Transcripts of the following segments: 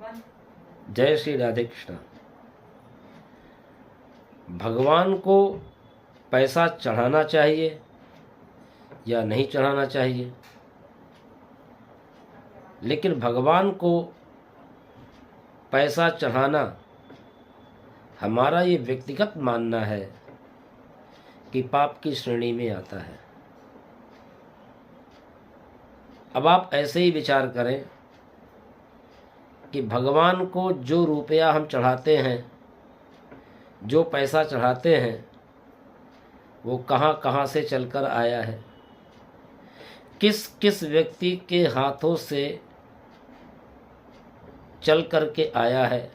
जय श्री राधे कृष्ण। भगवान को पैसा चढ़ाना चाहिए या नहीं चढ़ाना चाहिए? लेकिन भगवान को पैसा चढ़ाना हमारा ये व्यक्तिगत मानना है कि पाप की श्रेणी में आता है। अब आप ऐसे ही विचार करें कि भगवान को जो रुपया हम चढ़ाते हैं, जो पैसा चढ़ाते हैं, वो कहाँ कहाँ से चलकर आया है, किस किस व्यक्ति के हाथों से चल कर के आया है।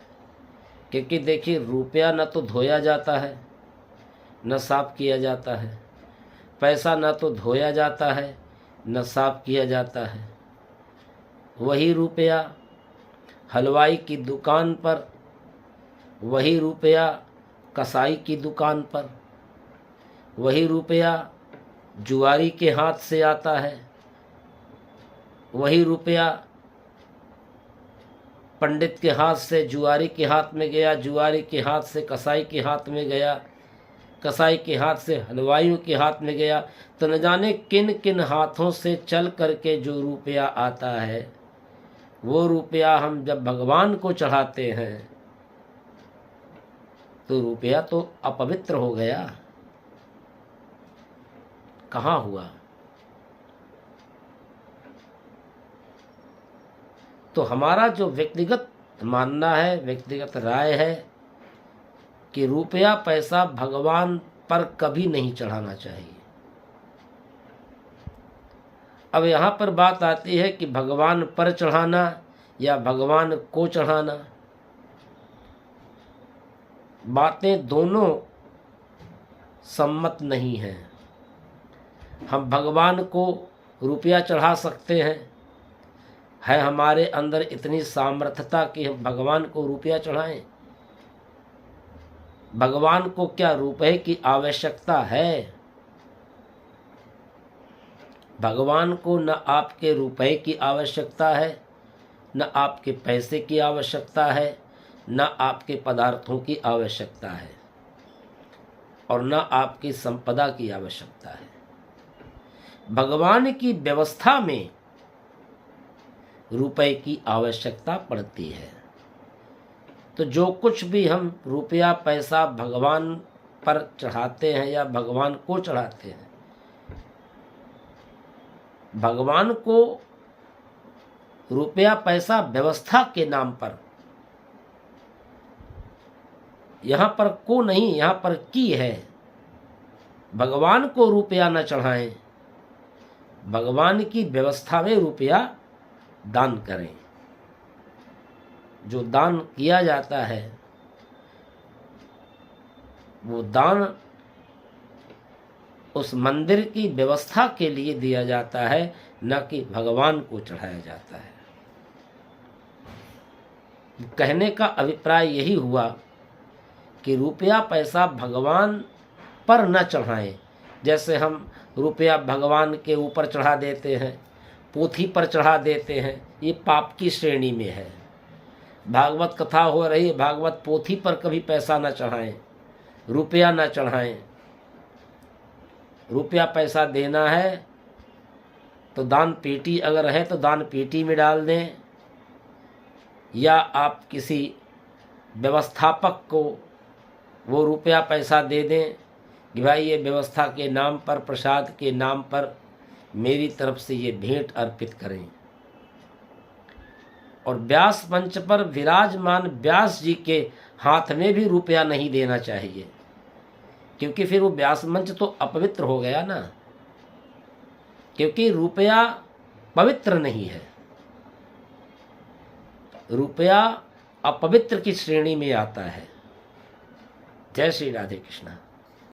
क्योंकि देखिए, रुपया न तो धोया जाता है, न साफ किया जाता है। पैसा न तो धोया जाता है, न साफ किया जाता है। वही रुपया हलवाई की दुकान पर, वही रुपया कसाई की दुकान पर, वही रुपया जुआरी के हाथ से आता है, वही रुपया पंडित के हाथ से जुआरी के हाथ में गया, जुआरी के हाथ से कसाई के हाथ में गया, कसाई के हाथ से हलवाइयों के हाथ में गया। तो न जाने किन किन हाथों से चल करके जो रुपया आता है, वो रुपया हम जब भगवान को चढ़ाते हैं तो रुपया तो अपवित्र हो गया। कहाँ हुआ? तो हमारा जो व्यक्तिगत मानना है, व्यक्तिगत राय है कि रुपया पैसा भगवान पर कभी नहीं चढ़ाना चाहिए। अब यहाँ पर बात आती है कि भगवान पर चढ़ाना या भगवान को चढ़ाना। बातें दोनों सम्मत नहीं हैं। हम भगवान को रुपया चढ़ा सकते हैं, है हमारे अंदर इतनी सामर्थ्यता कि हम भगवान को रुपया चढ़ाएं। भगवान को क्या रुपए की आवश्यकता है? भगवान को न आपके रुपए की आवश्यकता है, न आपके पैसे की आवश्यकता है, न आपके पदार्थों की आवश्यकता है, और न आपकी संपदा की आवश्यकता है। भगवान की व्यवस्था में रुपए की आवश्यकता पड़ती है। तो जो कुछ भी हम रुपया पैसा भगवान पर चढ़ाते हैं या भगवान को चढ़ाते हैं, भगवान को रुपया पैसा व्यवस्था के नाम पर, यहाँ पर को नहीं, यहाँ पर की है। भगवान को रुपया न चढ़ाएं, भगवान की व्यवस्था में रुपया दान करें। जो दान किया जाता है वो दान उस मंदिर की व्यवस्था के लिए दिया जाता है, न कि भगवान को चढ़ाया जाता है। कहने का अभिप्राय यही हुआ कि रुपया पैसा भगवान पर न चढ़ाएं। जैसे हम रुपया भगवान के ऊपर चढ़ा देते हैं, पोथी पर चढ़ा देते हैं, ये पाप की श्रेणी में है। भागवत कथा हो रही है, भागवत पोथी पर कभी पैसा न चढ़ाएं, रुपया न चढ़ाएं। रुपया पैसा देना है तो दान पेटी अगर है तो दान पेटी में डाल दें, या आप किसी व्यवस्थापक को वो रुपया पैसा दे दें कि भाई ये व्यवस्था के नाम पर, प्रसाद के नाम पर मेरी तरफ से ये भेंट अर्पित करें। और व्यास मंच पर विराजमान व्यास जी के हाथ में भी रुपया नहीं देना चाहिए, क्योंकि फिर वो व्यास मंच तो अपवित्र हो गया ना। क्योंकि रुपया पवित्र नहीं है, रुपया अपवित्र की श्रेणी में आता है। जय श्री राधे कृष्ण।